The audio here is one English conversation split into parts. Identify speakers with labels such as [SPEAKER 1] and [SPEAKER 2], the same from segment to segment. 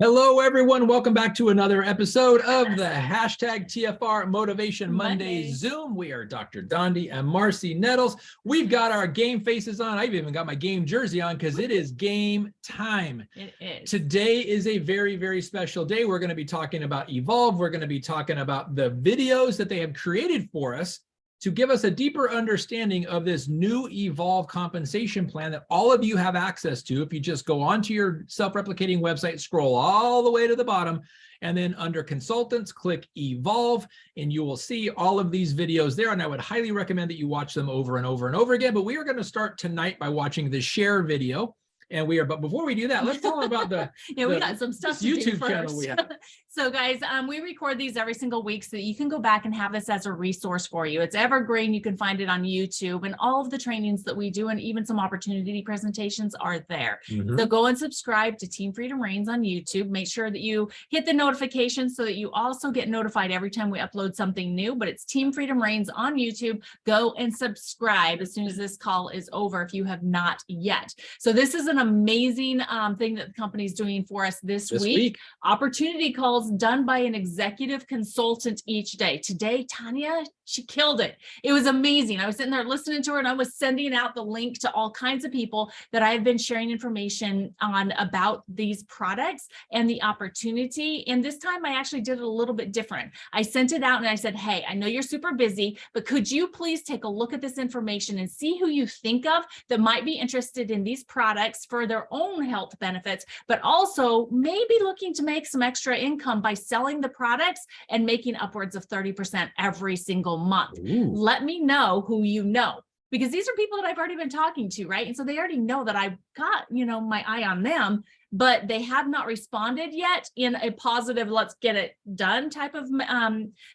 [SPEAKER 1] Hello, everyone. Welcome back to another episode of the hashtag TFR Motivation Monday Zoom. We are Dr. Dondi and Marcy Nettles. We've got our game faces on. I've even got my game jersey on because it is game time.
[SPEAKER 2] It is.
[SPEAKER 1] Today is a very, very special day. We're going to be talking about Evolve. We're going to be talking about the videos that they have created for us to give us a deeper understanding of this new Evolve compensation plan that all of you have access to. If you just go onto your self-replicating website, scroll all the way to the bottom, and then under consultants, click Evolve, and you will see all of these videos there. And I would highly recommend that you watch them over and over and over again. But we are going to start tonight by watching the share video. But before we do that, let's talk about
[SPEAKER 2] we got some stuff to
[SPEAKER 1] YouTube
[SPEAKER 2] do first.
[SPEAKER 1] channel we have.
[SPEAKER 2] So guys, we record these every single week so that you can go back and have this as a resource for you. It's evergreen. You can find it on YouTube, and all of the trainings that we do and even some opportunity presentations are there. So go and subscribe to Team Freedom Reigns on YouTube. Make sure that you hit the notifications so that you also get notified every time we upload something new, but it's Team Freedom Reigns on YouTube. Go and subscribe as soon as this call is over if you have not yet. So this is an amazing thing that the company is doing for us this week. Opportunity calls done by an executive consultant each day. Today, Tanya, she killed it. It was amazing. I was sitting there listening to her, and I was sending out the link to all kinds of people that I've been sharing information on about these products and the opportunity. And this time I actually did it a little bit different. I sent it out and I said, hey, I know you're super busy, but could you please take a look at this information and see who you think of that might be interested in these products for their own health benefits, but also maybe looking to make some extra income by selling the products and making upwards of 30% every single month.
[SPEAKER 1] Ooh.
[SPEAKER 2] Let me know who you know, because these are people that I've already been talking to, right? And so they already know that I've got, my eye on them, but they have not responded yet in a positive, let's get it done type of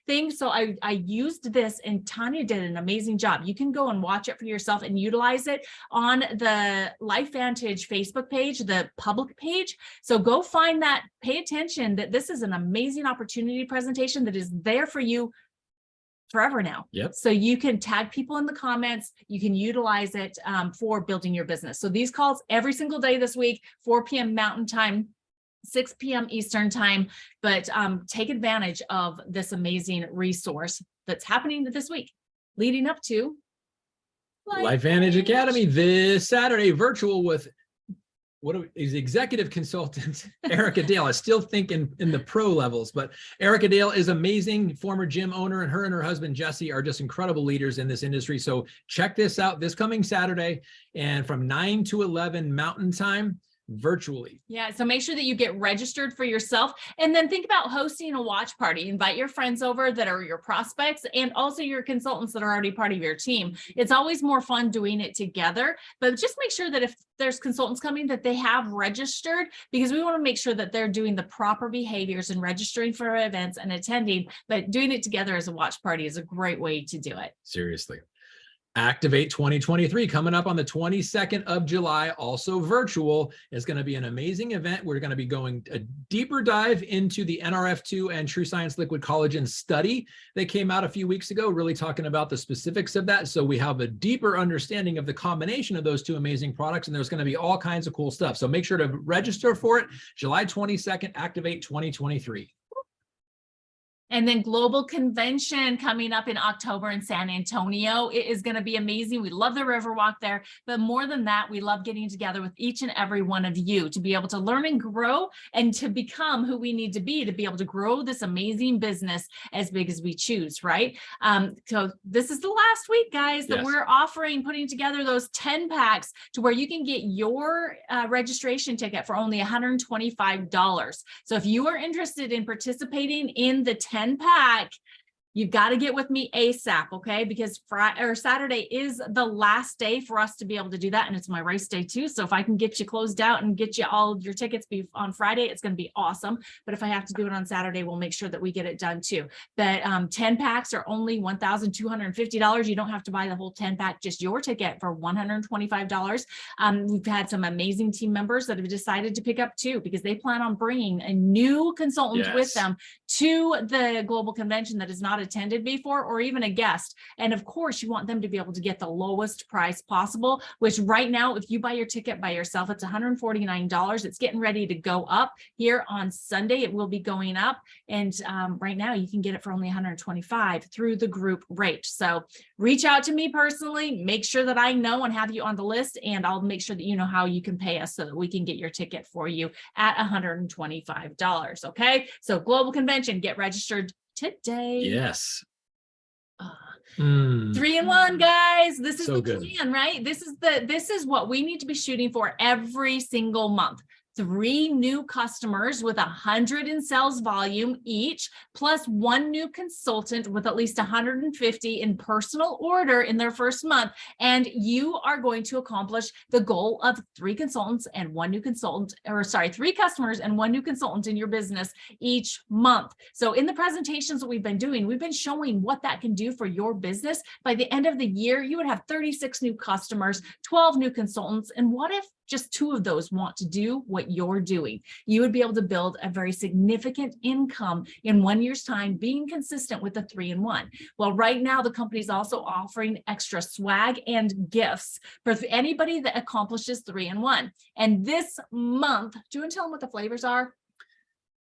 [SPEAKER 2] thing. So I used this, and Tanya did an amazing job. You can go and watch it for yourself and utilize it on the LifeVantage Facebook page, the public page. So go find that, pay attention that this is an amazing opportunity presentation that is there for you forever now.
[SPEAKER 1] Yep.
[SPEAKER 2] So you can tag people in the comments. You can utilize it for building your business. So these calls every single day this week, 4 p.m. Mountain Time, 6 p.m. Eastern Time. But take advantage of this amazing resource that's happening this week, leading up to
[SPEAKER 1] LifeVantage Academy this Saturday, virtual with executive consultant Erica Dale. I still think in the pro levels, but Erica Dale is amazing, former gym owner, and her husband Jesse are just incredible leaders in this industry. So check this out this coming Saturday, and from 9 to 11 Mountain Time, virtually.
[SPEAKER 2] Yeah, so make sure that you get registered for yourself, and then think about hosting a watch party. Invite your friends over that are your prospects, and also your consultants that are already part of your team. It's always more fun doing it together, but just make sure that if there's consultants coming that they have registered, because we want to make sure that they're doing the proper behaviors and registering for events and attending. But doing it together as a watch party is a great way to do it.
[SPEAKER 1] Seriously. Activate 2023 coming up on the 22nd of July, also virtual, is going to be an amazing event. We're going to be going a deeper dive into the NRF2 and TrueScience Liquid Collagen study that came out a few weeks ago, really talking about the specifics of that. So we have a deeper understanding of the combination of those two amazing products, and there's going to be all kinds of cool stuff. So make sure to register for it. July 22nd, Activate 2023.
[SPEAKER 2] And then Global Convention coming up in October in San Antonio. It is going to be amazing. We love the Riverwalk there, but more than that, we love getting together with each and every one of you to be able to learn and grow and to become who we need to be able to grow this amazing business as big as we choose, right? So this is the last week, guys, that we're putting together those 10 packs to where you can get your registration ticket for only $125. So if you are interested in participating in the 10 pack, you've got to get with me ASAP, okay? Because Saturday is the last day for us to be able to do that, and it's my race day too. So if I can get you closed out and get you all of your tickets on Friday, it's going to be awesome. But if I have to do it on Saturday, we'll make sure that we get it done too. But 10 packs are only $1,250. You don't have to buy the whole 10 pack, just your ticket for $125. We've had some amazing team members that have decided to pick up two, because they plan on bringing a new consultant with them to the global convention that is not attended before, or even a guest. And of course, you want them to be able to get the lowest price possible, which right now, if you buy your ticket by yourself, it's $149. It's getting ready to go up here on Sunday. It will be going up. And right now you can get it for only $125 through the group rate. So reach out to me personally, make sure that I know and have you on the list, and I'll make sure that you know how you can pay us so that we can get your ticket for you at $125. Okay. So global convention, get registered today.
[SPEAKER 1] Yes.
[SPEAKER 2] 3-in-1, guys. This is
[SPEAKER 1] So
[SPEAKER 2] the
[SPEAKER 1] good.
[SPEAKER 2] plan, right? This is what we need to be shooting for every single month. 3 new customers with 100 in sales volume each, plus 1 new consultant with at least 150 in personal order in their first month. And you are going to accomplish the goal of 3 consultants and 1 new consultant, or sorry, 3 customers and 1 new consultant in your business each month. So in the presentations that we've been doing, we've been showing what that can do for your business. By the end of the year, you would have 36 new customers, 12 new consultants. And what if just 2 of those want to do what you're doing? You would be able to build a very significant income in 1 year's time, being consistent with the 3-in-1. Well, right now, the company is also offering extra swag and gifts for anybody that accomplishes 3-in-1. And this month, do you want to tell them what the flavors are?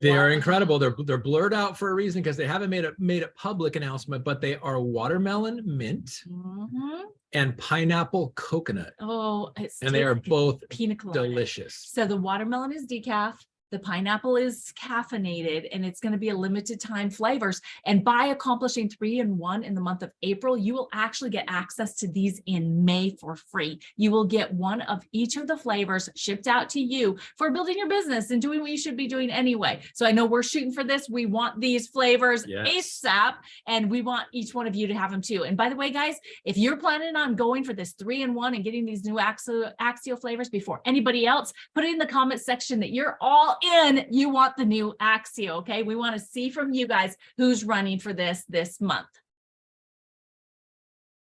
[SPEAKER 1] They are
[SPEAKER 2] Wow.
[SPEAKER 1] incredible. They're blurred out for a reason because they haven't made a public announcement, but they are watermelon mint
[SPEAKER 2] Mhm.
[SPEAKER 1] and pineapple coconut,
[SPEAKER 2] Oh, it's
[SPEAKER 1] and they are both
[SPEAKER 2] pina colada.
[SPEAKER 1] delicious.
[SPEAKER 2] So the watermelon is decaf, the pineapple is caffeinated, and it's going to be a limited time flavors. And by accomplishing 3-in-1 in the month of April, you will actually get access to these in May for free. You will get 1 of each of the flavors shipped out to you for building your business and doing what you should be doing anyway. So I know we're shooting for this. We want these flavors
[SPEAKER 1] Yes.
[SPEAKER 2] ASAP, and we want each one of you to have them too. And by the way, guys, if you're planning on going for this 3-in-1 and getting these new Axio flavors before anybody else, put it in the comment section that you're all in. You want the new Axio. Okay. We want to see from you guys who's running for this month.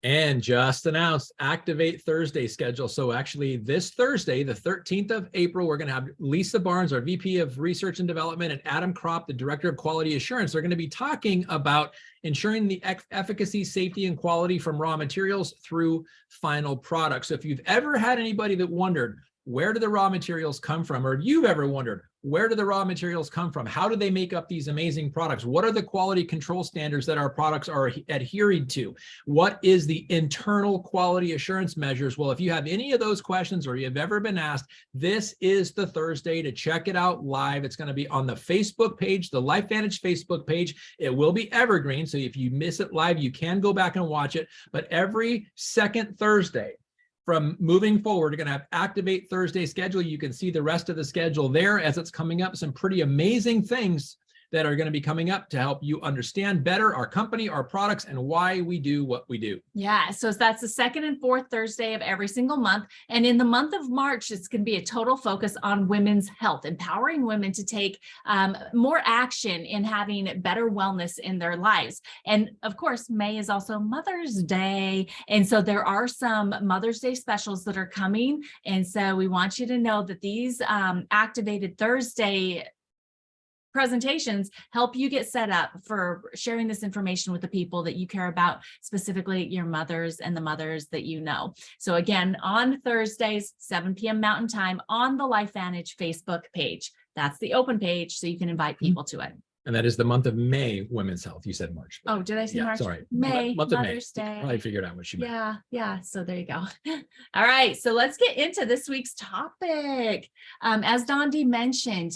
[SPEAKER 1] And just announced Activate Thursday schedule. So actually this Thursday, the 13th of April, we're going to have Lisa Barnes, our VP of Research and Development, and Adam Kropp, the Director of Quality Assurance. They're going to be talking about ensuring the efficacy, safety, and quality from raw materials through final products. So if you've ever had anybody that wondered, where do the raw materials come from? Or if you've ever wondered, where do the raw materials come from? How do they make up these amazing products? What are the quality control standards that our products are adhering to? What is the internal quality assurance measures? Well, if you have any of those questions or you've ever been asked, this is the Thursday to check it out live. It's going to be on the Facebook page, the LifeVantage Facebook page. It will be evergreen. So if you miss it live, you can go back and watch it. But every second Thursday, from moving forward, we're going to have Activate Thursday schedule. You can see the rest of the schedule there as it's coming up. Some pretty amazing things that are going to be coming up to help you understand better our company, our products, and why we do what we do.
[SPEAKER 2] Yeah, so that's the 2nd and 4th Thursday of every single month. And in the month of March, it's going to be a total focus on women's health, empowering women to take more action in having better wellness in their lives. And of course, May is also Mother's Day. And so there are some Mother's Day specials that are coming. And so we want you to know that these Activated Thursday presentations help you get set up for sharing this information with the people that you care about, specifically your mothers and the mothers that you know. So again, on Thursdays, 7 p.m. Mountain Time on the LifeVantage Facebook page. That's the open page, so you can invite people to it.
[SPEAKER 1] And that is the month of May, Women's Health. You said March.
[SPEAKER 2] Oh, did I say
[SPEAKER 1] Yeah,
[SPEAKER 2] March?
[SPEAKER 1] sorry.
[SPEAKER 2] May,
[SPEAKER 1] Month of May.
[SPEAKER 2] Mother's Day.
[SPEAKER 1] Probably figured out what she meant.
[SPEAKER 2] Yeah. So there you go. All right. So let's get into this week's topic. As Dondi mentioned,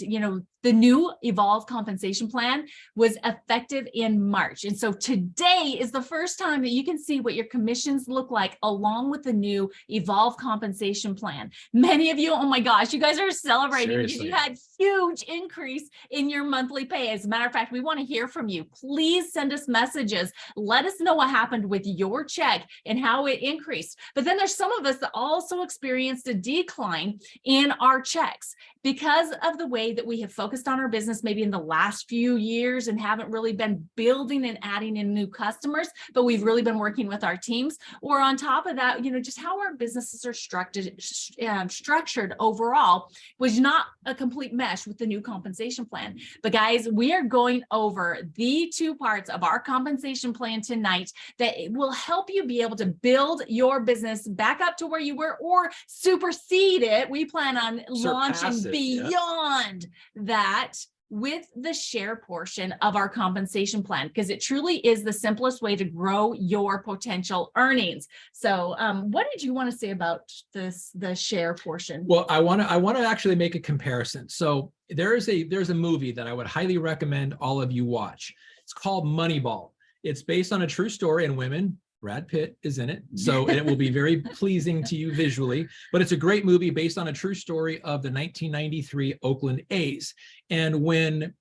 [SPEAKER 2] the new Evolve compensation plan was effective in March. And so today is the first time that you can see what your commissions look like along with the new Evolve compensation plan. Many of you, oh my gosh, you guys are celebrating because you had huge increase in your monthly pay. As a matter of fact, we want to hear from you. Please send us messages. Let us know what happened with your check and how it increased. But then there's some of us that also experienced a decline in our checks because of the way that we have focused focused on our business maybe in the last few years and haven't really been building and adding in new customers, but we've really been working with our teams. Or on top of that, just how our businesses are structured overall was not a complete mesh with the new compensation plan. But guys, we are going over the two parts of our compensation plan tonight that will help you be able to build your business back up to where you were or supersede it. We plan on launching beyond that with the share portion of our compensation plan, because it truly is the simplest way to grow your potential earnings. So what did you want to say about the share portion?
[SPEAKER 1] Well, I want to actually make a comparison. So there's a movie that I would highly recommend all of you watch. It's called Moneyball. It's based on a true story, and women, Brad Pitt is in it. So it will be very pleasing to you visually, but it's a great movie based on a true story of the 1993 Oakland A's. And when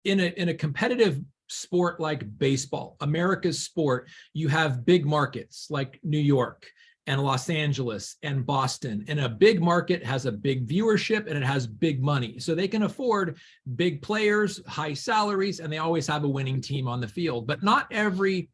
[SPEAKER 1] in a competitive sport like baseball, America's sport, you have big markets like New York and Los Angeles and Boston. And a big market has a big viewership and it has big money. So they can afford big players, high salaries, and they always have a winning team on the field. But not every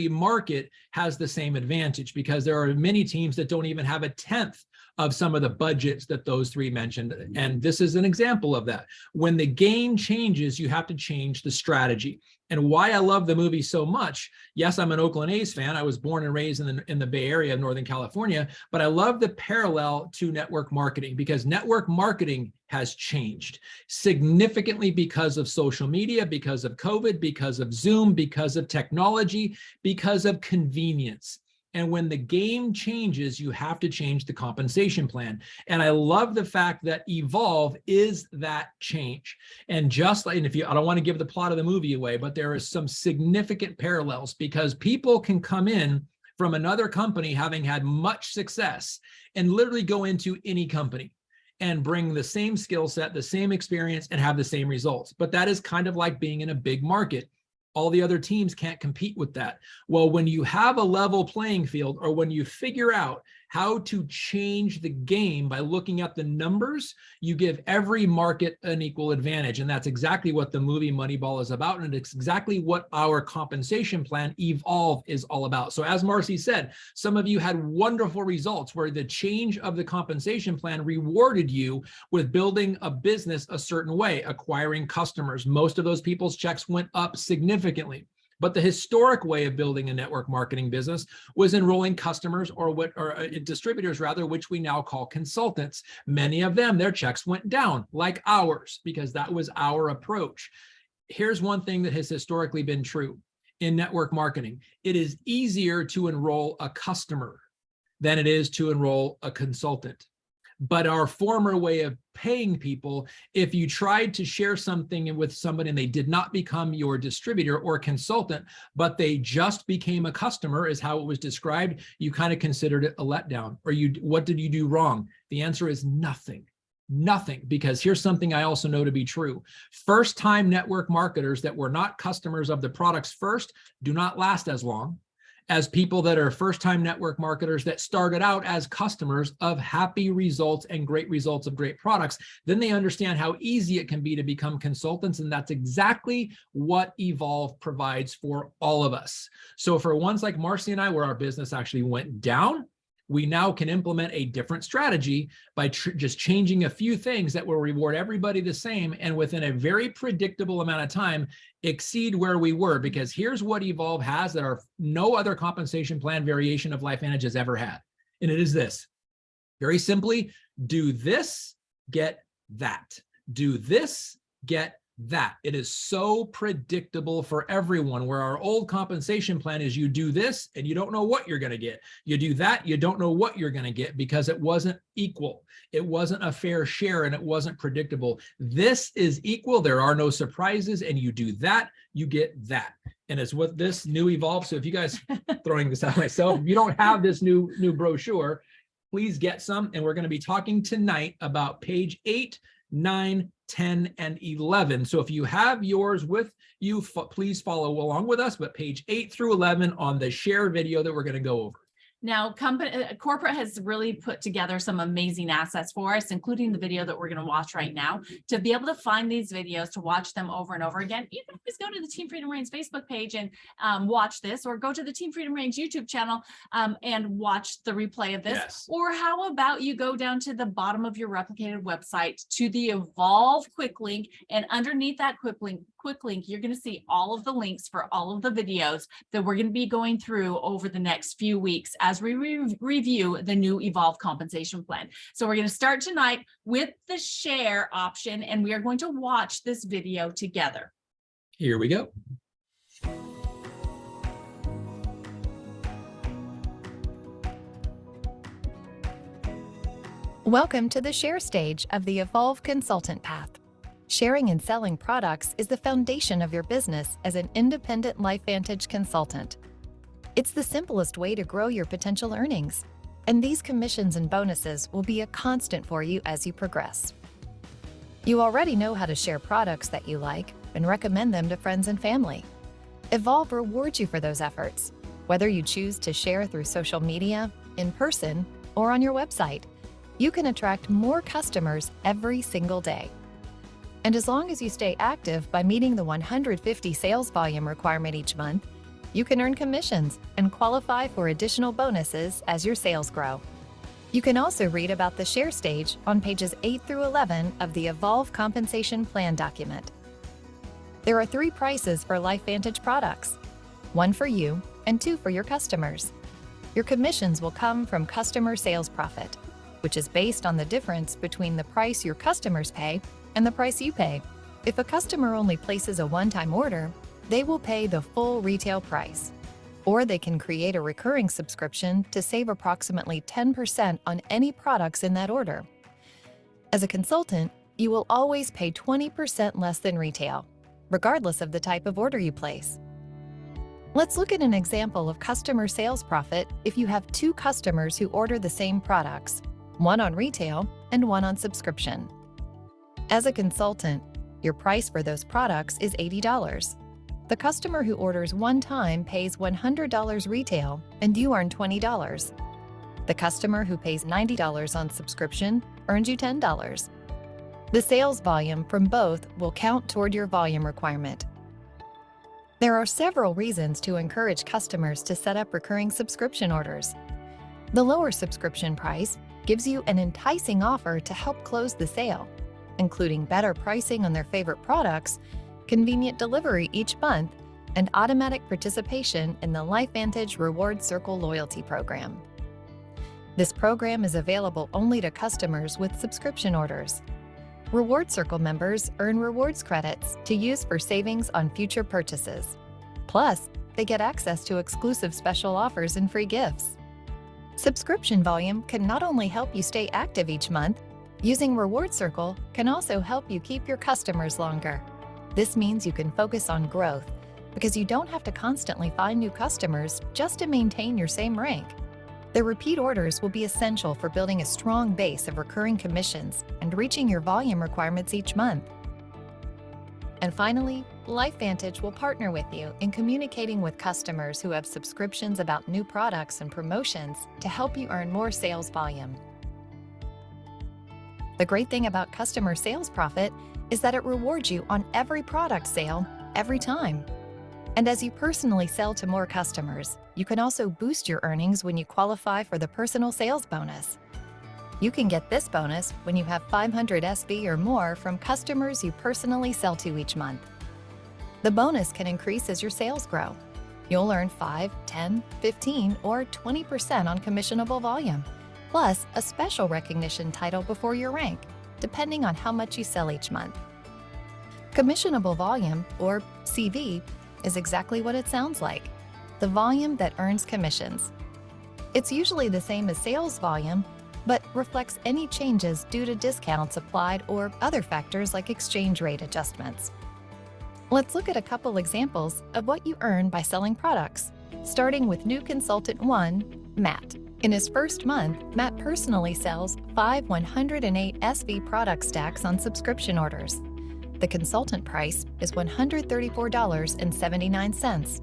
[SPEAKER 1] market has the same advantage, because there are many teams that don't even have a tenth of some of the budgets that those three mentioned. And this is an example of that. When the game changes, you have to change the strategy. And why I love the movie so much, yes, I'm an Oakland A's fan. I was born and raised in the Bay Area of Northern California, but I love the parallel to network marketing, because network marketing has changed significantly because of social media, because of COVID, because of Zoom, because of technology, because of convenience. And when the game changes, you have to change the compensation plan. And I love the fact that Evolve is that change. And just like, I don't want to give the plot of the movie away, but there is some significant parallels, because people can come in from another company having had much success and literally go into any company and bring the same skill set, the same experience, and have the same results. But that is kind of like being in a big market. All the other teams can't compete with that. Well, when you have a level playing field, or when you figure out how to change the game by looking at the numbers, you give every market an equal advantage. And that's exactly what the movie Moneyball is about. And it's exactly what our compensation plan Evolve is all about. So as Marcy said, some of you had wonderful results where the change of the compensation plan rewarded you with building a business a certain way, acquiring customers. Most of those people's checks went up significantly. But the historic way of building a network marketing business was enrolling customers or distributors rather, which we now call consultants. Many of them, their checks went down like ours, because that was our approach. Here's one thing that has historically been true in network marketing. It is easier to enroll a customer than it is to enroll a consultant. But our former way of paying people, if you tried to share something with somebody and they did not become your distributor or consultant, but they just became a customer, is how it was described, you kind of considered it a letdown. Or what did you do wrong? The answer is nothing. Nothing, because here's something I also know to be true. First-time network marketers that were not customers of the products first do not last as long as people that are first-time network marketers that started out as customers of happy results and great results of great products. Then they understand how easy it can be to become consultants, and that's exactly what Evolve provides for all of us. So for ones like Marcy and I, where our business actually went down, we now can implement a different strategy by just changing a few things that will reward everybody the same, and within a very predictable amount of time, exceed where we were. Because here's what Evolve has that no other compensation plan variation of LifeVantage has ever had. And it is this. Very simply, do this, get that. Do this, get that. It is so predictable for everyone, where our old compensation plan is you do this and you don't know what you're going to get. You do that, you don't know what you're going to get, because it wasn't equal. It wasn't a fair share and it wasn't predictable. This is equal. There are no surprises, and you do that, you get that. And it's what this new Evolve. So if you guys throwing this out myself, if you don't have this new brochure, please get some. And we're going to be talking tonight about page 8, 9, 10, and 11. So if you have yours with you, please follow along with us, but page 8 through 11 on the share video that we're going to go over.
[SPEAKER 2] Now, corporate has really put together some amazing assets for us, including the video that we're going to watch right now. To be able to find these videos, to watch them over and over again, you can always go to the Team Freedom Reigns Facebook page and watch this, or go to the Team Freedom Reigns YouTube channel and watch the replay of this.
[SPEAKER 1] Yes.
[SPEAKER 2] Or how about you go down to the bottom of your replicated website to the Evolve quick link, and underneath that quick link, you're going to see all of the links for all of the videos that we're going to be going through over the next few weeks as we review the new Evolve compensation plan. So we're going to start tonight with the share option, and we are going to watch this video together.
[SPEAKER 1] Here we go.
[SPEAKER 3] Welcome to the share stage of the Evolve Consultant Path. Sharing and selling products is the foundation of your business as an independent LifeVantage consultant. It's the simplest way to grow your potential earnings, and these commissions and bonuses will be a constant for you as you progress. You already know how to share products that you like and recommend them to friends and family. Evolve rewards you for those efforts, whether you choose to share through social media, in person, or on your website. You can attract more customers every single day. And as long as you stay active by meeting the 150 sales volume requirement each month, you can earn commissions and qualify for additional bonuses as your sales grow. You can also read about the share stage on pages 8 through 11 of the Evolve Compensation Plan document. There are 3 prices for LifeVantage products, 1 for you and 2 for your customers. Your commissions will come from customer sales profit, which is based on the difference between the price your customers pay and the price you pay. If a customer only places a one-time order, they will pay the full retail price. Or they can create a recurring subscription to save approximately 10% on any products in that order. As a consultant, you will always pay 20% less than retail, regardless of the type of order you place. Let's look at an example of customer sales profit if you have 2 customers who order the same products, one on retail and one on subscription. As a consultant, your price for those products is $80. The customer who orders one time pays $100 retail, and you earn $20. The customer who pays $90 on subscription earns you $10. The sales volume from both will count toward your volume requirement. There are several reasons to encourage customers to set up recurring subscription orders. The lower subscription price gives you an enticing offer to help close the sale, including better pricing on their favorite products, convenient delivery each month, and automatic participation in the LifeVantage Reward Circle loyalty program. This program is available only to customers with subscription orders. Reward Circle members earn rewards credits to use for savings on future purchases. Plus, they get access to exclusive special offers and free gifts. Subscription volume can not only help you stay active each month, using Reward Circle can also help you keep your customers longer. This means you can focus on growth because you don't have to constantly find new customers just to maintain your same rank. The repeat orders will be essential for building a strong base of recurring commissions and reaching your volume requirements each month. And finally, LifeVantage will partner with you in communicating with customers who have subscriptions about new products and promotions to help you earn more sales volume. The great thing about customer sales profit is that it rewards you on every product sale, every time. And as you personally sell to more customers, you can also boost your earnings when you qualify for the personal sales bonus. You can get this bonus when you have 500 SV or more from customers you personally sell to each month. The bonus can increase as your sales grow. You'll earn 5, 10, 15, or 20% on commissionable volume, plus a special recognition title before your rank, depending on how much you sell each month. Commissionable volume, or CV, is exactly what it sounds like, the volume that earns commissions. It's usually the same as sales volume, but reflects any changes due to discounts applied or other factors like exchange rate adjustments. Let's look at a couple examples of what you earn by selling products, starting with new consultant 1, Matt. In his first month, Matt personally sells 5 108 SV product stacks on subscription orders. The consultant price is $134.79,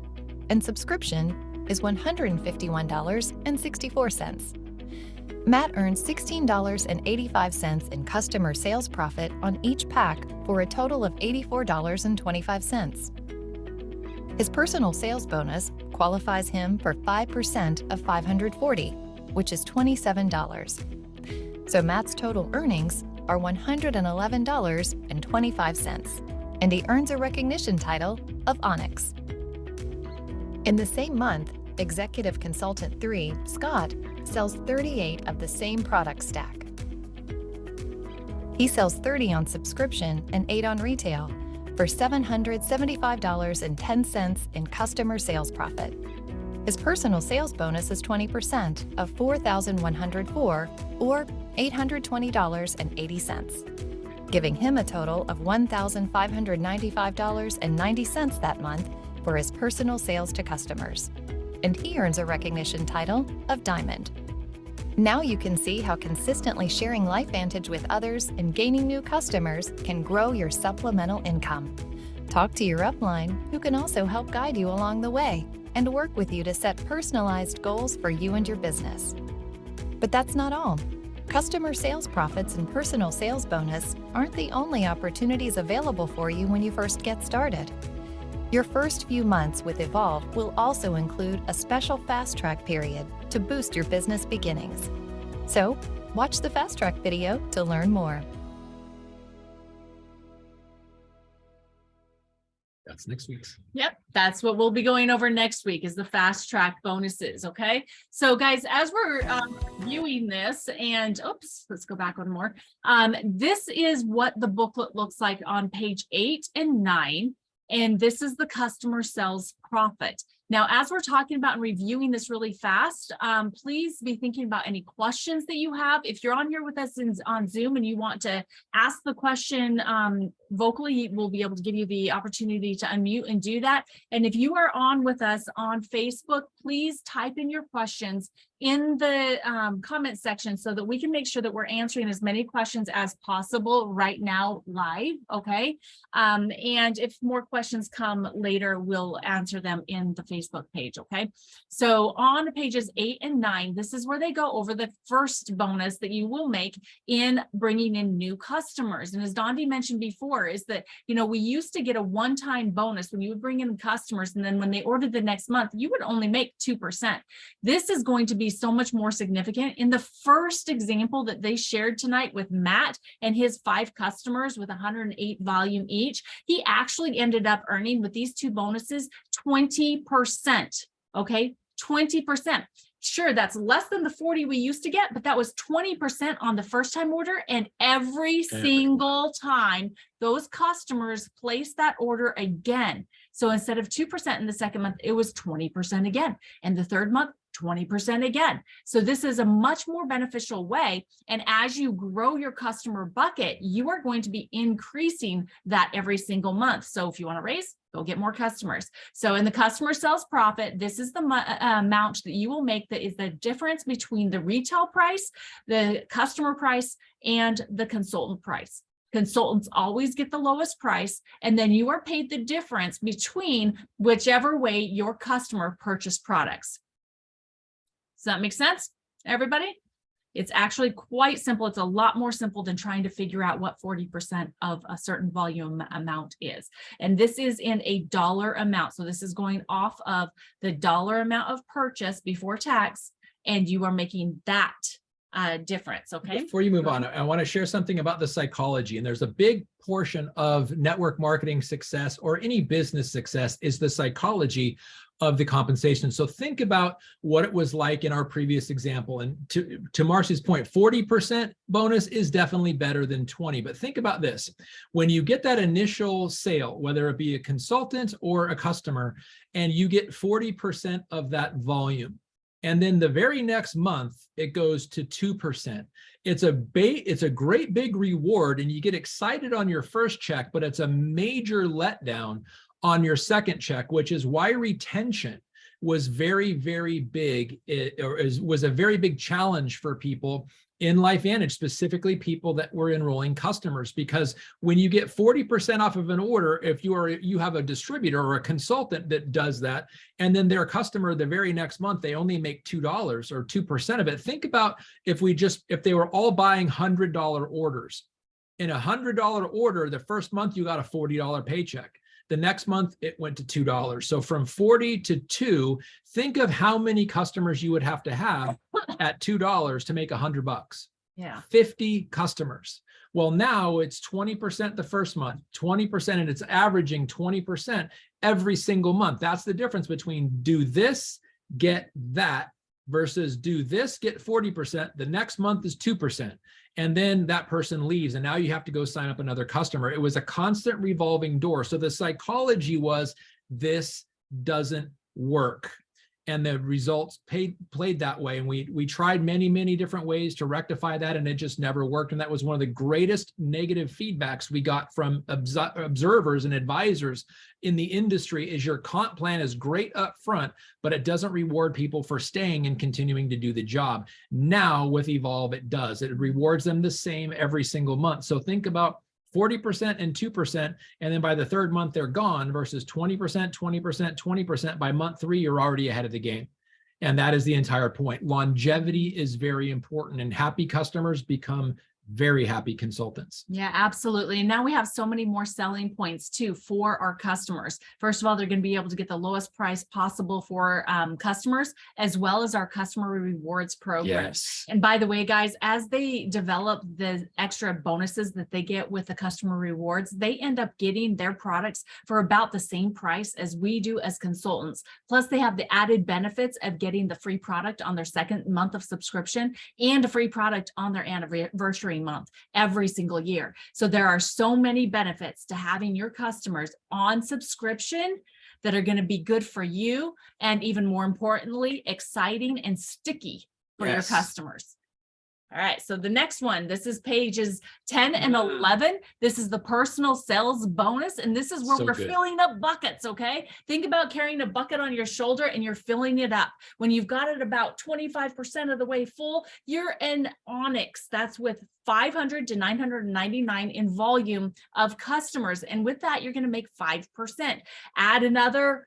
[SPEAKER 3] and subscription is $151.64. Matt earns $16.85 in customer sales profit on each pack for a total of $84.25. His personal sales bonus qualifies him for 5% of $540, which is $27. So Matt's total earnings are $111.25, and he earns a recognition title of Onyx. In the same month, Executive Consultant 3, Scott, sells 38 of the same product stack. He sells 30 on subscription and 8 on retail for $775.10 in customer sales profit. His personal sales bonus is 20% of $4,104 or $820.80, giving him a total of $1,595.90 that month for his personal sales to customers. And he earns a recognition title of Diamond. Now you can see how consistently sharing LifeVantage with others and gaining new customers can grow your supplemental income. Talk to your upline, who can also help guide you along the way and work with you to set personalized goals for you and your business. But that's not all. Customer sales profits and personal sales bonus aren't the only opportunities available for you when you first get started. Your first few months with Evolve will also include a special fast track period to boost your business beginnings. So, watch the fast track video to learn more.
[SPEAKER 1] That's next week's.
[SPEAKER 2] Yep, that's what we'll be going over next week is the fast track bonuses. Okay, so guys, as we're viewing this, and oops, let's go back one more. This is what the booklet looks like on page 8 and 9. And this is the customer sales profit. Now, as we're talking about and reviewing this really fast, please be thinking about any questions that you have. If you're on here with us on Zoom and you want to ask the question vocally, we'll be able to give you the opportunity to unmute and do that. And if you are on with us on Facebook, please type in your questions in the comment section so that we can make sure that we're answering as many questions as possible right now live, okay? And if more questions come later, we'll answer them in the Facebook page, okay? So on pages 8 and 9, this is where they go over the first bonus that you will make in bringing in new customers. And as Dondi mentioned before, is that, you know, we used to get a one-time bonus when you would bring in customers, and then when they ordered the next month, you would only make 2%. This is going to be so much more significant. In the first example that they shared tonight with Matt and his 5 customers with 108 volume each, he actually ended up earning with these 2 bonuses 20%. Okay, 20%. Sure, that's less than the 40 we used to get, but that was 20% on the first time order. And every single time those customers placed that order again. So instead of 2% in the second month, it was 20% again. And the third month, 20% again. So this is a much more beneficial way. And as you grow your customer bucket, you are going to be increasing that every single month. So if you want to raise, go get more customers. So in the customer sales profit, this is the amount that you will make that is the difference between the retail price, the customer price, and the consultant price. Consultants always get the lowest price, and then you are paid the difference between whichever way your customer purchased products. Does that make sense, everybody? It's actually quite simple. It's a lot more simple than trying to figure out what 40% of a certain volume amount is. And this is in a dollar amount. So this is going off of the dollar amount of purchase before tax, and you are making that difference, okay?
[SPEAKER 1] Before you move on, I want to share something about the psychology. And there's a big portion of network marketing success or any business success is the psychology of the compensation. So think about what it was like in our previous example. And to Marcy's point, 40% bonus is definitely better than 20. But think about this. When you get that initial sale, whether it be a consultant or a customer, and you get 40% of that volume, and then the very next month, it goes to 2%. It's a great big reward, and you get excited on your first check, but it's a major letdown on your second check, which is why retention was very, very big, was a very big challenge for people in LifeVantage, specifically people that were enrolling customers, because when you get 40% off of an order, if you have a distributor or a consultant that does that, and then their customer the very next month, they only make $2 or 2% of it. Think about if they were all buying $100 orders. In a $100 order, the first month you got a $40 paycheck. The next month it went to $2. So from 40 to 2, think of how many customers you would have to have at $2 to make $100.
[SPEAKER 2] Yeah.
[SPEAKER 1] 50 customers. Well, now it's 20% the first month, 20%, and it's averaging 20% every single month. That's the difference between do this, get that, versus do this, get 40%. The next month is 2%. And then that person leaves, and now you have to go sign up another customer. It was a constant revolving door. So the psychology was, this doesn't work. And the results played that way. And we tried many, many different ways to rectify that, and it just never worked. And that was one of the greatest negative feedbacks we got from observers and advisors in the industry, is your comp plan is great up front, but it doesn't reward people for staying and continuing to do the job. Now with Evolve, it does. It rewards them the same every single month. So think about 40% and 2%, and then by the third month they're gone, versus 20%, 20%, 20%. By month 3, you're already ahead of the game. And that is the entire point. Longevity is very important, and happy customers become very happy consultants.
[SPEAKER 2] Yeah, absolutely. And now we have so many more selling points too for our customers. First of all, they're going to be able to get the lowest price possible for customers, as well as our customer rewards program.
[SPEAKER 1] Yes.
[SPEAKER 2] And by the way, guys, as they develop the extra bonuses that they get with the customer rewards, they end up getting their products for about the same price as we do as consultants. Plus, they have the added benefits of getting the free product on their second month of subscription and a free product on their anniversary month every single year. So there are so many benefits to having your customers on subscription that are going to be good for you, and even more importantly, exciting and sticky for your customers. All right, so the next one, this is pages 10 and 11. This is the personal sales bonus, and this is where we're filling up buckets, okay? Think about carrying a bucket on your shoulder and you're filling it up. When you've got it about 25% of the way full, you're in Onyx. That's with 500 to 999 in volume of customers. And with that, you're going to make 5%. Add another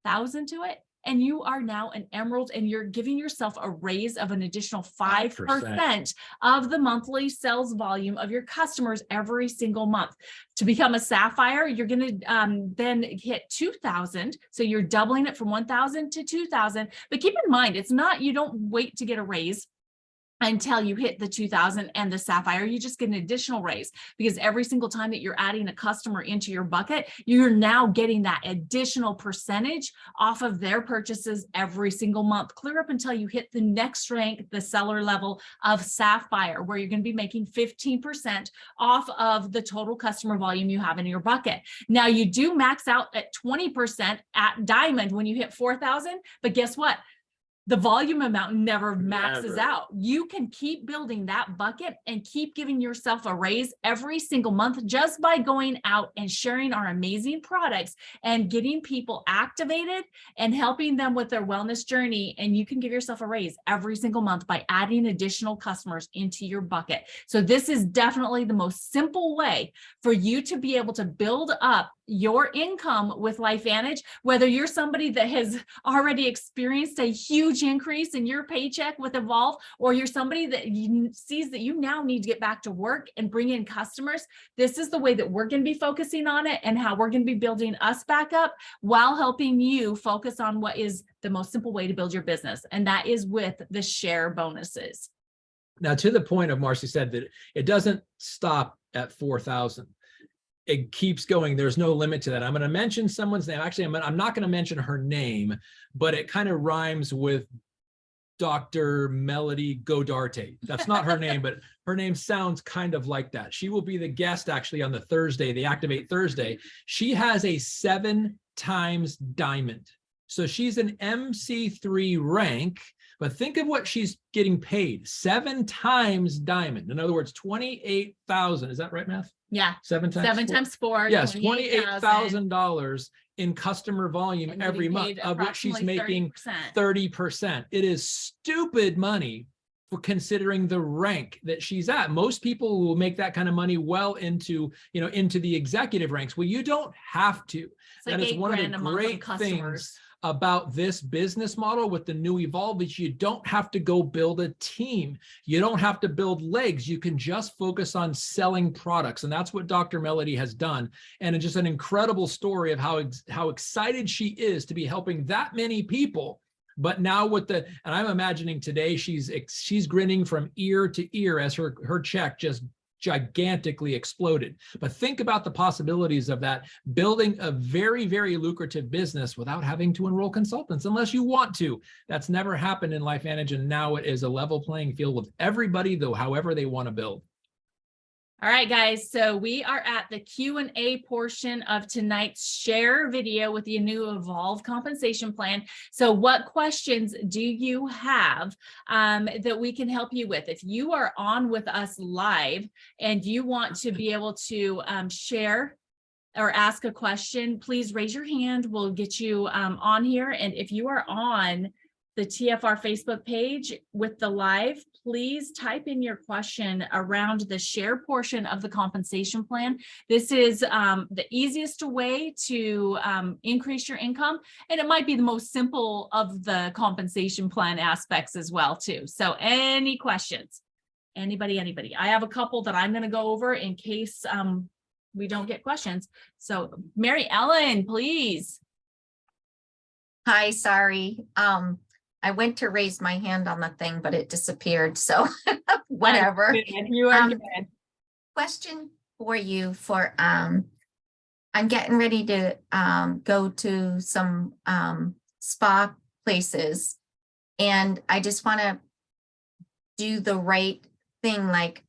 [SPEAKER 2] 1,000 to it, and you are now an emerald, and you're giving yourself a raise of an additional 5% of the monthly sales volume of your customers every single month. To become a sapphire, you're going to then hit 2,000. So you're doubling it from 1,000 to 2,000. But keep in mind, it's not, you don't wait to get a raise until you hit the 2,000 and the sapphire. You just get an additional raise, because every single time that you're adding a customer into your bucket, you're now getting that additional percentage off of their purchases every single month, clear up until you hit the next rank, the seller level of sapphire, where you're going to be making 15% off of the total customer volume you have in your bucket. Now you do max out at 20% at diamond when you hit 4,000, but guess what? The volume amount never maxes out. You can keep building that bucket and keep giving yourself a raise every single month just by going out and sharing our amazing products and getting people activated and helping them with their wellness journey. And you can give yourself a raise every single month by adding additional customers into your bucket. So this is definitely the most simple way for you to be able to build up your income with LifeVantage, whether you're somebody that has already experienced a huge increase in your paycheck with Evolve, or you're somebody that sees that you now need to get back to work and bring in customers. This is the way that we're going to be focusing on it, and how we're going to be building us back up while helping you focus on what is the most simple way to build your business. And that is with the share bonuses.
[SPEAKER 1] Now, to the point of Marcy said that it doesn't stop at 4,000. It keeps going. There's no limit to that. I'm going to mention someone's name. Actually, I'm not going to mention her name, but it kind of rhymes with Dr. Melody Godarte. That's not her name, but her name sounds kind of like that. She will be the guest actually on the Thursday, the Activate Thursday. She has a 7 times diamond. So she's an MC3 rank, but think of what she's getting paid. 7 times diamond. In other words, 28,000. Is that right, math?
[SPEAKER 2] Yeah.
[SPEAKER 1] 7 times
[SPEAKER 2] 7 times 4.
[SPEAKER 1] Yes, $28,000 in customer volume
[SPEAKER 2] And
[SPEAKER 1] every
[SPEAKER 2] getting
[SPEAKER 1] month,
[SPEAKER 2] paid
[SPEAKER 1] of which she's
[SPEAKER 2] approximately
[SPEAKER 1] making
[SPEAKER 2] 30%.
[SPEAKER 1] 30%. It is stupid money for considering the rank that she's at. Most people will make that kind of money well into, into the executive ranks. Well, you don't have to.
[SPEAKER 2] It's like
[SPEAKER 1] That is one of the
[SPEAKER 2] $8,000 a month on
[SPEAKER 1] great
[SPEAKER 2] customers.
[SPEAKER 1] things about this business model with the new Evolve is you don't have to go build a team. You don't have to build legs. You can just focus on selling products. And that's what Dr. Melody has done. And it's just an incredible story of how excited she is to be helping that many people. But now and I'm imagining today she's grinning from ear to ear as her check just gigantically exploded. But think about the possibilities of that, building a very, very lucrative business without having to enroll consultants unless you want to. That's never happened in LifeVantage, and now it is a level playing field with everybody, though, however they want to build.
[SPEAKER 2] All right, guys, so we are at the Q&A portion of tonight's share video with the new Evolve compensation plan. So what questions do you have that we can help you with? If you are on with us live and you want to be able to share or ask a question, please raise your hand. We'll get you on here. And if you are on the TFR Facebook page with the live, please type in your question around the share portion of the compensation plan. This is the easiest way to increase your income, and it might be the most simple of the compensation plan aspects as well too. So any questions? Anybody? I have a couple that I'm going to go over in case we don't get questions. So Mary Ellen, please.
[SPEAKER 4] Hi, sorry. I went to raise my hand on the thing, but it disappeared. So whatever.
[SPEAKER 2] You are good.
[SPEAKER 4] Question for you I'm getting ready to go to some spa places, and I just want to do the right thing. Like,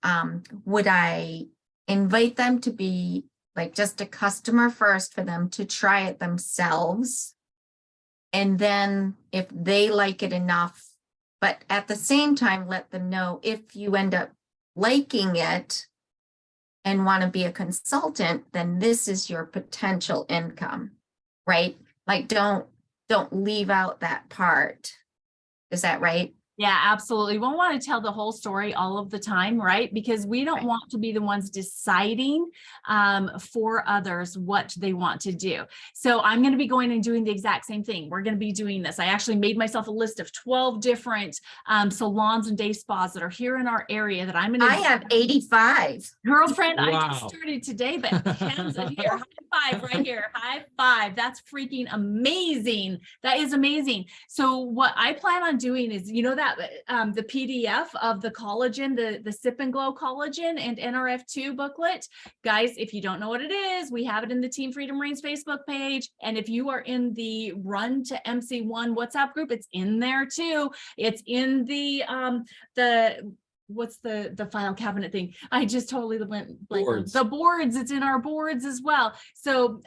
[SPEAKER 4] would I invite them to be like just a customer first for them to try it themselves? And then if they like it enough, but at the same time, let them know if you end up liking it and want to be a consultant, then this is your potential income, right? Like, don't leave out that part. Is that right?
[SPEAKER 2] Yeah, absolutely. We want to tell the whole story all of the time, right? Because we don't want to be the ones deciding for others what they want to do. So I'm going to be going and doing the exact same thing. We're going to be doing this. I actually made myself a list of 12 different salons and day spas that are here in our area that I'm going to.
[SPEAKER 4] I have 85.
[SPEAKER 2] Girlfriend,
[SPEAKER 1] Wow.
[SPEAKER 2] I just started today, but hands in here, high five right here, high five. That's freaking amazing. That is amazing. So what I plan on doing is, that the PDF of the collagen, the Sip and Glow collagen and NRF2 booklet, guys, if you don't know what it is, we have it in the Team Freedom Reigns Facebook page. And if you are in the Run to MC1 WhatsApp group, it's in there too. It's in the what's the file cabinet thing? I just totally went blank. The boards, it's in our boards as well. So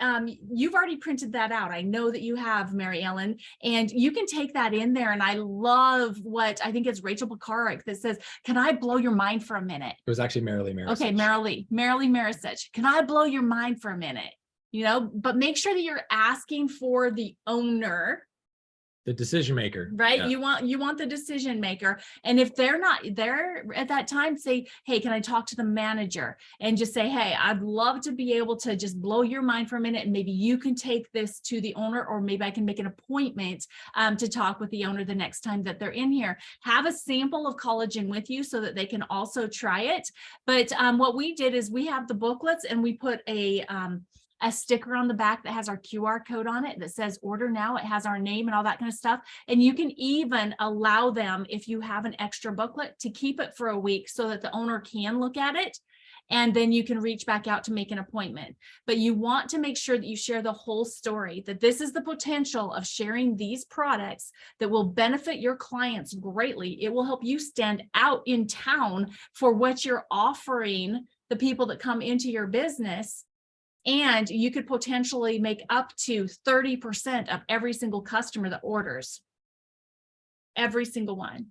[SPEAKER 2] you've already printed that out. I know that you have, Mary Ellen, and you can take that in there. And I love what I think it's Rachel Bakarik that says, can I blow your mind for a minute?
[SPEAKER 1] It was actually Marilee Marisich.
[SPEAKER 2] Okay, Marilee Marisich. Can I blow your mind for a minute? But make sure that you're asking for the owner,
[SPEAKER 1] the decision maker,
[SPEAKER 2] right?
[SPEAKER 1] Yeah.
[SPEAKER 2] You want the decision maker. And if they're not there at that time, say, hey, can I talk to the manager? And just say, hey, I'd love to be able to just blow your mind for a minute. And maybe you can take this to the owner, or maybe I can make an appointment to talk with the owner the next time that they're in here. Have a sample of collagen with you so that they can also try it. But what we did is we have the booklets, and we put a sticker on the back that has our QR code on it that says order now. It has our name and all that kind of stuff. And you can even allow them, if you have an extra booklet, to keep it for a week so that the owner can look at it. And then you can reach back out to make an appointment. But you want to make sure that you share the whole story, that this is the potential of sharing these products that will benefit your clients greatly. It will help you stand out in town for what you're offering the people that come into your business. And you could potentially make up to 30% of every single customer that orders. Every single one.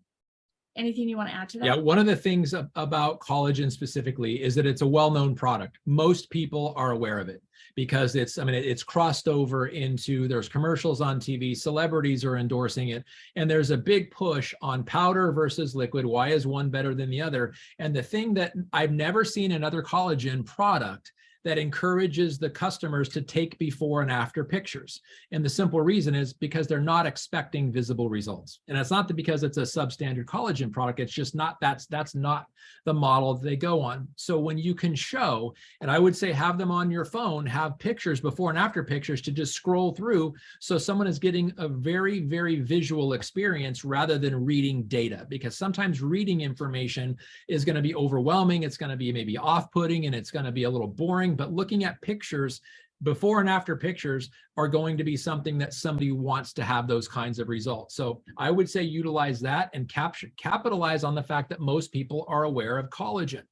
[SPEAKER 2] anything you want to add to that?
[SPEAKER 1] Yeah, one of the things about collagen specifically is that it's a well-known product. Most people are aware of it because it's crossed over into, there's commercials on TV, celebrities are endorsing it, and there's a big push on powder versus liquid. Why is one better than the other? And the thing that I've never seen another collagen product that encourages the customers to take before and after pictures. And the simple reason is because they're not expecting visible results. And it's not because it's a substandard collagen product, it's just not, that's not the model they go on. So when you can show, and I would say have them on your phone, have pictures, before and after pictures to just scroll through, so someone is getting a very, very visual experience rather than reading data, because sometimes reading information is going to be overwhelming, it's going to be maybe off-putting, and it's going to be a little boring. But looking at pictures, before and after pictures, are going to be something that somebody wants to have those kinds of results. So I would say utilize that and capitalize on the fact that most people are aware of collagen.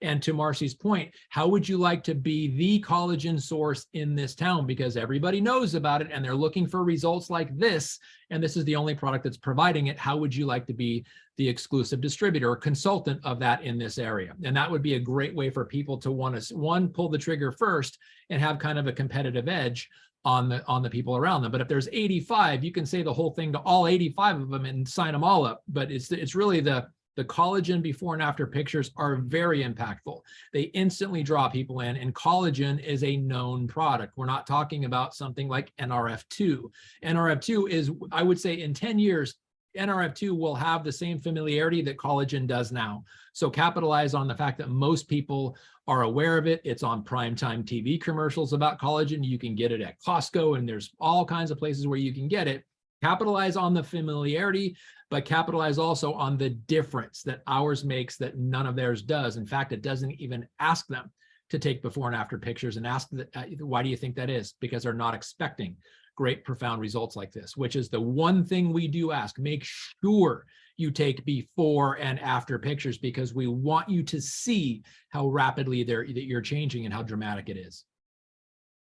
[SPEAKER 1] And to Marcy's point, how would you like to be the collagen source in this town? Because everybody knows about it and they're looking for results like this, and this is the only product that's providing it. How would you like to be the exclusive distributor or consultant of that in this area? And that would be a great way for people to want to, one, pull the trigger first and have kind of a competitive edge on the people around them. But if there's 85, you can say the whole thing to all 85 of them and sign them all up. But it's really the collagen before and after pictures are very impactful. They instantly draw people in, and collagen is a known product. We're not talking about something like NRF2. NRF2 is, I would say, in 10 years, NRF2 will have the same familiarity that collagen does now. So capitalize on the fact that most people are aware of it. It's on primetime TV commercials about collagen. You can get it at Costco, and there's all kinds of places where you can get it. Capitalize on the familiarity, but capitalize also on the difference that ours makes that none of theirs does. In fact, it doesn't even ask them to take before and after pictures, and ask why do you think that is? Because they're not expecting great, profound results like this, which is the one thing we do ask. Make sure you take before and after pictures, because we want you to see how rapidly that you're changing and how dramatic it is.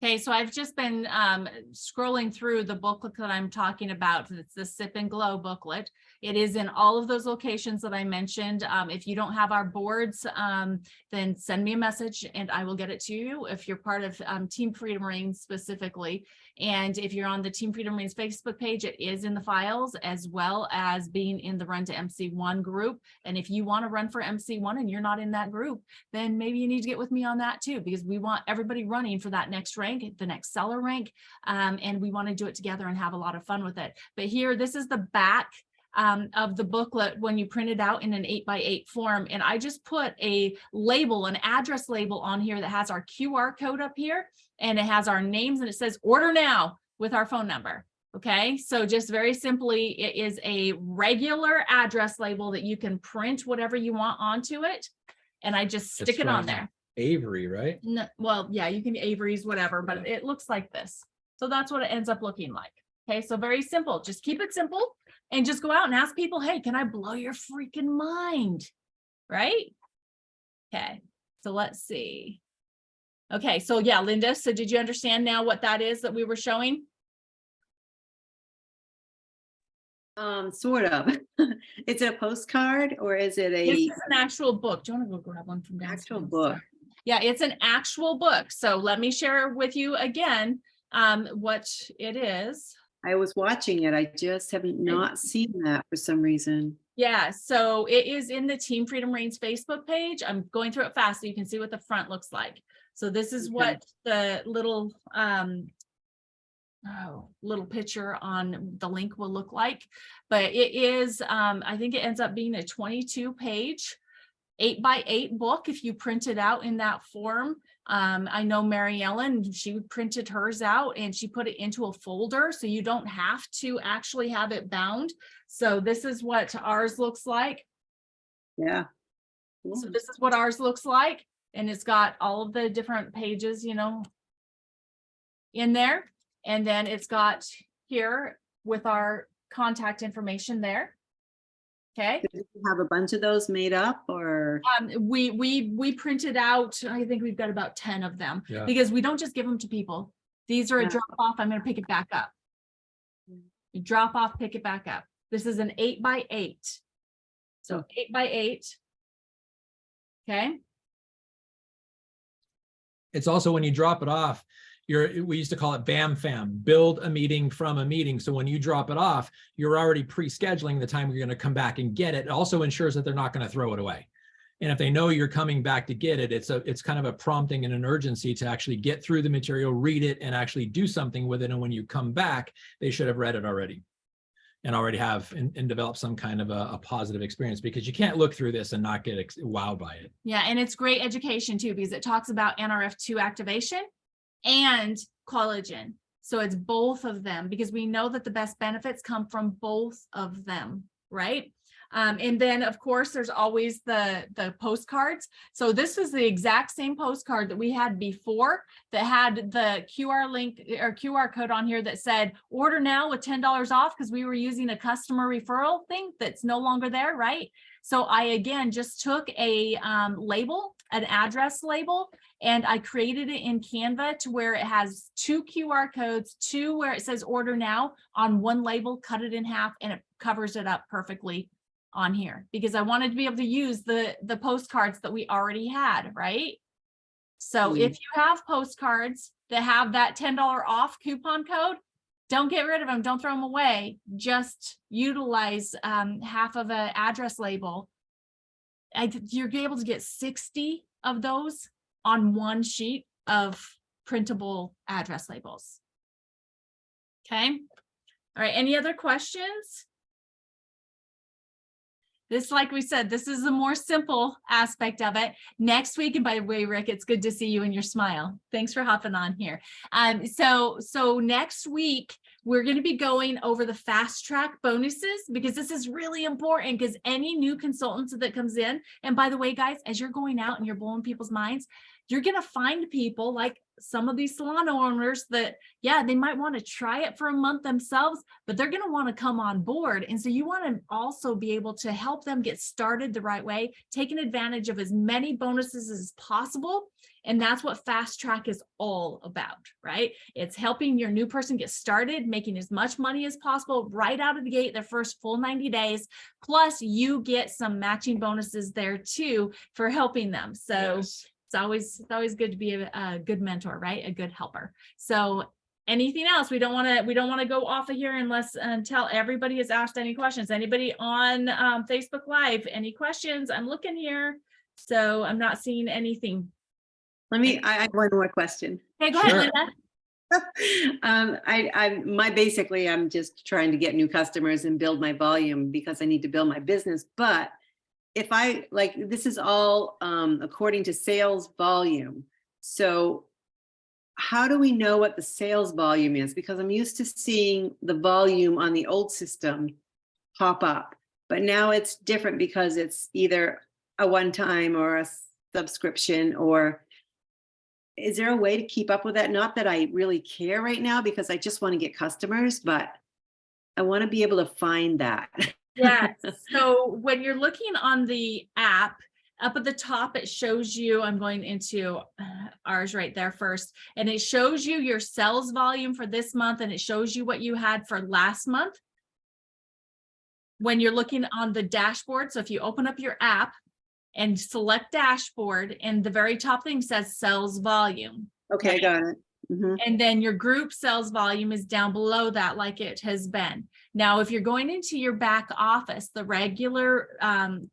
[SPEAKER 2] Okay, so I've just been scrolling through the booklet that I'm talking about. It's the Sip and Glow booklet. It is in all of those locations that I mentioned. If you don't have our boards, then send me a message and I will get it to you. If you're part of Team Freedom Reigns specifically, and if you're on the Team Freedom Reigns Facebook page, it is in the files, as well as being in the Run to MC1 group. And if you want to run for MC1 and you're not in that group, then maybe you need to get with me on that too, because we want everybody running for that next rank, the next seller rank, and we want to do it together and have a lot of fun with it. But here, this is the back of the booklet when you print it out in an 8x8 form. And I just put a label, an address label on here that has our QR code up here, and it has our names, and it says order now with our phone number. Okay, so just very simply, it is a regular address label that you can print whatever you want onto it, and I just stick it on there.
[SPEAKER 1] Avery, right?
[SPEAKER 2] No, well, yeah, you can Avery's, whatever, but it looks like this. So that's what it ends up looking like. Okay, so very simple. Just keep it simple and just go out and ask people, hey, can I blow your freaking mind? Right? Okay, so let's see. Okay, so yeah, Linda, so did you understand now what that is that we were showing?
[SPEAKER 5] Sort of. Is it a postcard or is it
[SPEAKER 2] This
[SPEAKER 5] a
[SPEAKER 2] is an actual book. Do you want to go grab one from downstairs?
[SPEAKER 5] actual book?
[SPEAKER 2] Yeah, it's an actual book. So let me share with you again what it is.
[SPEAKER 5] I was watching it. I just haven't not seen that for some reason.
[SPEAKER 2] Yeah, so it is in the Team Freedom Reigns Facebook page. I'm going through it fast so you can see what the front looks like. So this is
[SPEAKER 5] Okay.
[SPEAKER 2] what the little little picture on the link will look like. But it is, I think it ends up being a 22-page 8x8 book if you print it out in that form. I know Mary Ellen, she printed hers out and she put it into a folder, so you don't have to actually have it bound. So this is what ours looks like.
[SPEAKER 5] Yeah.
[SPEAKER 2] So this is what ours looks like. And it's got all of the different pages, you know, in there. And then it's got here with our contact information there. Okay.
[SPEAKER 5] Did you have a bunch of those made up or?
[SPEAKER 2] We printed out, I think we've got about 10 of them,
[SPEAKER 1] Yeah.
[SPEAKER 2] because we don't just give them to people. These are a
[SPEAKER 5] Yeah.
[SPEAKER 2] drop off. I'm going to pick it back up. You drop off, pick it back up. This is an 8x8. So 8 by 8. Okay.
[SPEAKER 1] It's also when you drop it off, we used to call it BAM FAM, build a meeting from a meeting. So when you drop it off, you're already pre-scheduling the time you're going to come back and get it. It also ensures that they're not going to throw it away. And if they know you're coming back to get it, it's kind of a prompting and an urgency to actually get through the material, read it, and actually do something with it. And when you come back, they should have read it already and already have and develop some kind of a positive experience, because you can't look through this and not get wowed by it.
[SPEAKER 2] Yeah, and it's great education too, because it talks about NRF2 activation and collagen. So it's both of them, because we know that the best benefits come from both of them, right? And then of course, there's always the postcards. So this was the exact same postcard that we had before that had the QR link or QR code on here that said order now with $10 off, because we were using a customer referral thing that's no longer there, right? So I again just took a label, an address label, and I created it in Canva to where it has 2 QR codes, 2 where it says order now on one label, cut it in half, and it covers it up perfectly on here, because I wanted to be able to use the postcards that we already had, right? So if you have postcards that have that $10 off coupon code, don't get rid of them. Don't throw them away. Just utilize half of an address label. You're able to get 60 of those on one sheet of printable address labels. Okay. All right. Any other questions? This, like we said, this is the more simple aspect of it. Next week, and by the way, Rick, it's good to see you and your smile. Thanks for hopping on here. So next week, we're going to be going over the fast track bonuses, because this is really important, because any new consultant that comes in, and by the way, guys, as you're going out and you're blowing people's minds, you're going to find people like some of these salon owners that, yeah, they might want to try it for a month themselves, but they're going to want to come on board. And so you want to also be able to help them get started the right way, taking advantage of as many bonuses as possible. And that's what Fast Track is all about, right? It's helping your new person get started, making as much money as possible right out of the gate, their first full 90 days. Plus you get some matching bonuses there too for helping them. So yes. It's always good to be a good mentor, right? A good helper. So anything else? We don't want to go off of here until everybody has asked any questions. Anybody on Facebook Live, any questions? I'm looking here, so I'm not seeing anything.
[SPEAKER 5] I have one more question.
[SPEAKER 2] Okay, go ahead, Linda.
[SPEAKER 5] Basically, I'm just trying to get new customers and build my volume, because I need to build my business. But if this is all according to sales volume. So how do we know what the sales volume is? Because I'm used to seeing the volume on the old system pop up, but now it's different because it's either a one-time or a subscription. Or is there a way to keep up with that? Not that I really care right now, because I just want to get customers, but I want to be able to find that.
[SPEAKER 2] Yeah. So when you're looking on the app, up at the top, it shows you, I'm going into ours right there first, and it shows you your sales volume for this month, and it shows you what you had for last month. When you're looking on the dashboard, so if you open up your app and select dashboard, and the very top thing says sales volume.
[SPEAKER 5] Okay, I got it. Mm-hmm.
[SPEAKER 2] And then your group sales volume is down below that, like it has been. Now, if you're going into your back office, the regular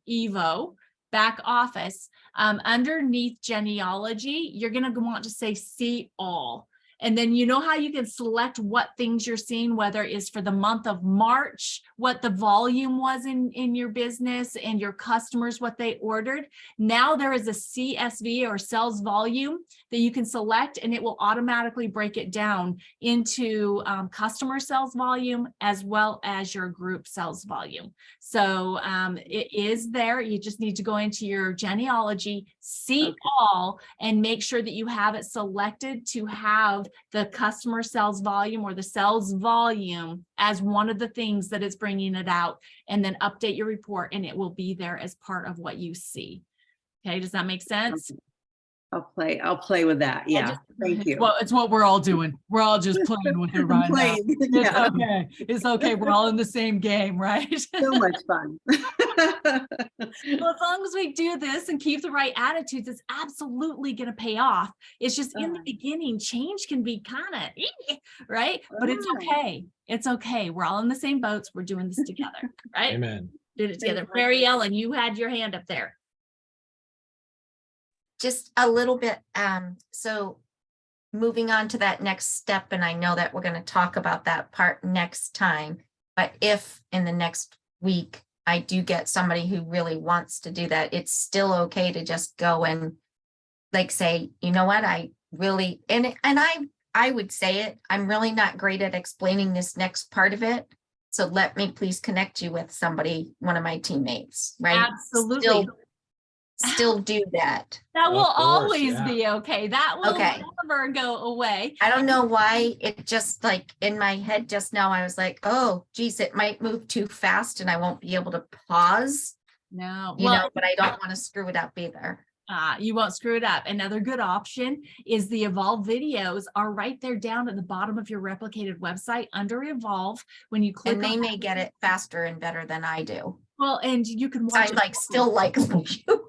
[SPEAKER 2] Evo back office, underneath genealogy, you're going to want to say see all. And then you know how you can select what things you're seeing, whether it's for the month of March, what the volume was in your business, and your customers, what they ordered. Now there is a CSV, or sales volume, that you can select, and it will automatically break it down into customer sales volume as well as your group sales volume. So it is there. You just need to go into your genealogy, see all, and make sure that you have it selected to have the customer sales volume or the sales volume as one of the things that is bringing it out, and then update your report, and it will be there as part of what you see. Okay, does that make sense?
[SPEAKER 5] I'll play with that. Yeah, thank you.
[SPEAKER 2] Well, it's what we're all doing. We're all just playing with it right now. It's okay. It's okay. We're all in the same game, right?
[SPEAKER 5] So much fun.
[SPEAKER 2] Well, as long as we do this and keep the right attitudes, it's absolutely going to pay off. It's just in the beginning, change can be kind of, right? But it's okay. It's okay. We're all in the same boats. We're doing this together, right?
[SPEAKER 1] Amen.
[SPEAKER 2] Did it together. Mary Ellen, you had your hand up there.
[SPEAKER 4] Just a little bit, so moving on to that next step, and I know that we're going to talk about that part next time, but if in the next week I do get somebody who really wants to do that, it's still okay to just go and like say, you know what, I really, and I would say it, I'm really not great at explaining this next part of it. So let me please connect you with somebody, one of my teammates, right?
[SPEAKER 2] Absolutely.
[SPEAKER 4] Still do that.
[SPEAKER 2] That will
[SPEAKER 1] Of course,
[SPEAKER 2] always
[SPEAKER 1] yeah.
[SPEAKER 2] be okay. That will
[SPEAKER 4] Okay.
[SPEAKER 2] never go away.
[SPEAKER 4] I don't know why it just like in my head just now, I was like, oh, geez, it might move too fast and I won't be able to pause,
[SPEAKER 2] No,
[SPEAKER 4] you know, but I don't want to screw it up either.
[SPEAKER 2] you won't screw it up. Another good option is the Evolve videos are right there down at the bottom of your replicated website under Evolve. When you click
[SPEAKER 4] And they
[SPEAKER 2] on
[SPEAKER 4] may get it faster and better than I do.
[SPEAKER 2] well, and you can
[SPEAKER 4] I
[SPEAKER 2] watch it.
[SPEAKER 4] like still like you.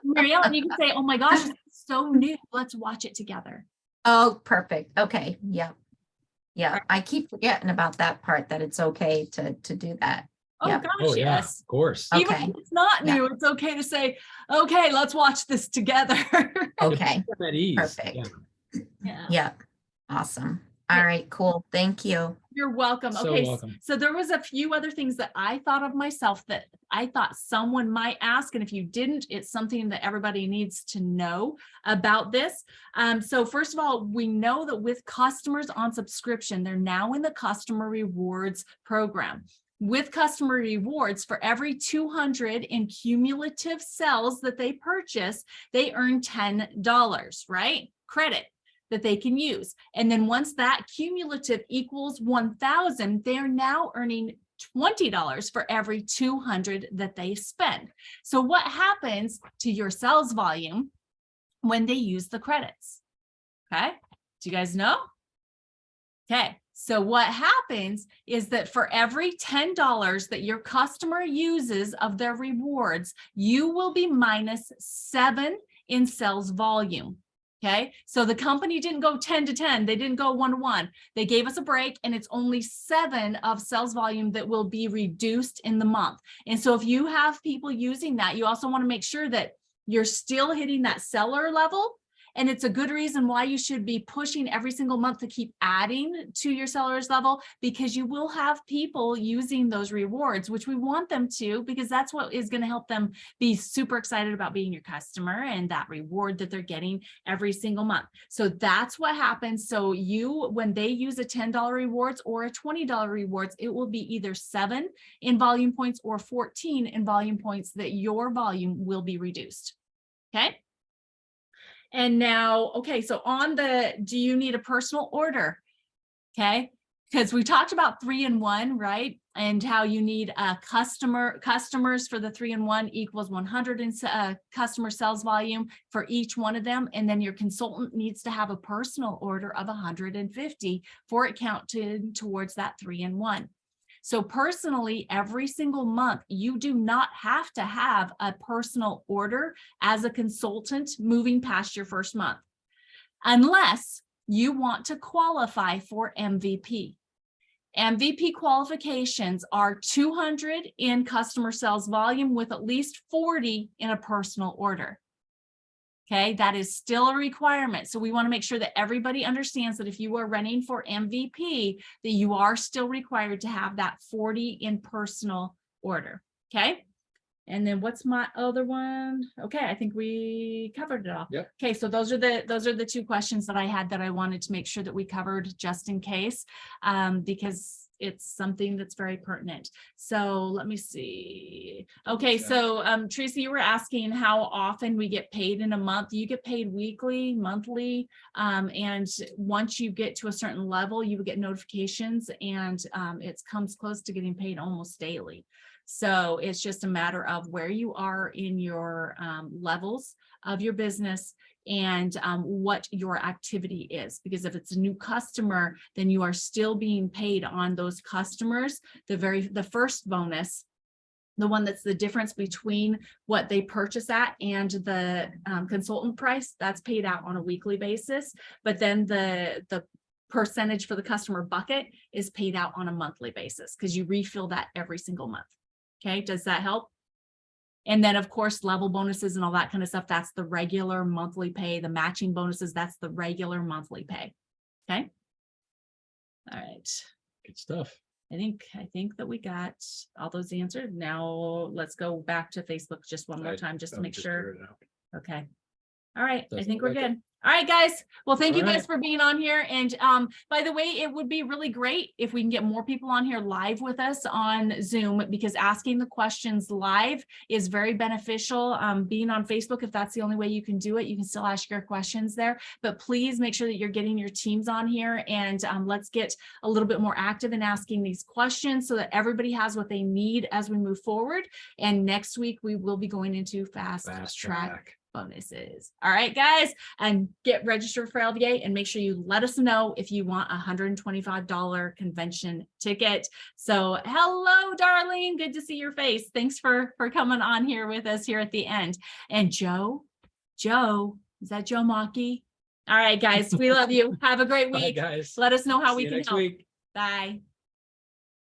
[SPEAKER 2] Mary Ellen, you can say, oh my gosh, it's so new. Let's watch it together.
[SPEAKER 4] Oh, perfect. Okay. Yeah. Yeah. I keep forgetting about that part, that it's okay to do that.
[SPEAKER 2] Oh
[SPEAKER 4] Yeah.
[SPEAKER 2] gosh,
[SPEAKER 1] Oh, yeah,
[SPEAKER 2] yes.
[SPEAKER 1] of course.
[SPEAKER 4] Okay.
[SPEAKER 2] Even if it's not
[SPEAKER 4] Yeah.
[SPEAKER 2] new, it's okay to say, okay, let's watch this together.
[SPEAKER 4] Okay.
[SPEAKER 1] At ease.
[SPEAKER 4] Perfect.
[SPEAKER 1] Yeah.
[SPEAKER 2] Yeah.
[SPEAKER 4] Yeah. Awesome. All right. Cool. Thank you.
[SPEAKER 2] You're welcome.
[SPEAKER 1] So
[SPEAKER 2] Okay,
[SPEAKER 1] welcome.
[SPEAKER 2] so there was a few other things that I thought of myself that I thought someone might ask, and if you didn't, it's something that everybody needs to know about this. So first of all, we know that with customers on subscription, they're now in the customer rewards program. With customer rewards, for every 200 in cumulative sales that they purchase, they earn $10, right? Credit that they can use. And then once that cumulative equals 1,000, they are now earning $20 for every 200 that they spend. So what happens to your sales volume when they use the credits? Okay, do you guys know? Okay, so what happens is that for every $10 that your customer uses of their rewards, you will be minus 7 in sales volume. Okay, so the company didn't go 10 to 10. They didn't go 1 to 1. They gave us a break, and it's only 7 of sales volume that will be reduced in the month. And so if you have people using that, you also want to make sure that you're still hitting that seller level. And it's a good reason why you should be pushing every single month to keep adding to your sellers level, because you will have people using those rewards, which we want them to, because that's what is going to help them be super excited about being your customer and that reward that they're getting every single month. So that's what happens. So when they use a $10 rewards or a $20 rewards, it will be either 7 in volume points or 14 in volume points that your volume will be reduced. Okay. And now, okay, so do you need a personal order? Okay, because we talked about 3-in-1, right? And how you need a customers for the 3-in-1 equals 100 in customer sales volume for each one of them. And then your consultant needs to have a personal order of 150 for it counted towards that 3-in-1. So personally, every single month, you do not have to have a personal order as a consultant moving past your first month, unless you want to qualify for MVP. MVP qualifications are 200 in customer sales volume with at least 40 in a personal order. Okay, that is still a requirement. So we want to make sure that everybody understands that if you are running for MVP, that you are still required to have that 40 in personal order. Okay. And then what's my other one? Okay, I think we covered it all.
[SPEAKER 1] Yep.
[SPEAKER 2] Okay, so those are the 2 questions that I had that I wanted to make sure that we covered just in case, because it's something that's very pertinent. So let me see. Okay, so Tracy, you were asking how often we get paid in a month. You get paid weekly, monthly, and once you get to a certain level, you will get notifications, and it comes close to getting paid almost daily. So it's just a matter of where you are in your levels of your business and what your activity is. Because if it's a new customer, then you are still being paid on those customers. The first bonus the one that's the difference between what they purchase at and the consultant price, that's paid out on a weekly basis. But then the percentage for the customer bucket is paid out on a monthly basis because you refill that every single month. Okay, does that help? And then of course, level bonuses and all that kind of stuff, that's the regular monthly pay. The matching bonuses, that's the regular monthly pay. Okay. All right.
[SPEAKER 1] Good stuff.
[SPEAKER 2] I think that we got all those answered. Now let's go back to Facebook just one more time, just to make sure. Okay. All right. I
[SPEAKER 1] Doesn't
[SPEAKER 2] think
[SPEAKER 1] look
[SPEAKER 2] we're
[SPEAKER 1] like
[SPEAKER 2] good. All right, guys. Well, thank you
[SPEAKER 1] All
[SPEAKER 2] guys
[SPEAKER 1] right.
[SPEAKER 2] for being on here. And by the way, it would be really great if we can get more people on here live with us on Zoom, because asking the questions live is very beneficial. Being on Facebook, if that's the only way you can do it, you can still ask your questions there. But please make sure that you're getting your teams on here, and let's get a little bit more active in asking these questions so that everybody has what they need as we move forward. And next week we will be going into fast track bonuses. All right, guys, and get registered for LVA, and make sure you let us know if you want a $125 convention ticket. So hello, darling. Good to see your face. Thanks for coming on here with us here at the end. And Joe, is that Joe Maki? All right, guys, we love you. Have a great
[SPEAKER 1] Bye,
[SPEAKER 2] week.
[SPEAKER 1] guys.
[SPEAKER 2] Let us know how
[SPEAKER 1] See
[SPEAKER 2] we
[SPEAKER 1] you
[SPEAKER 2] can
[SPEAKER 1] next
[SPEAKER 2] help.
[SPEAKER 1] week.
[SPEAKER 2] Bye.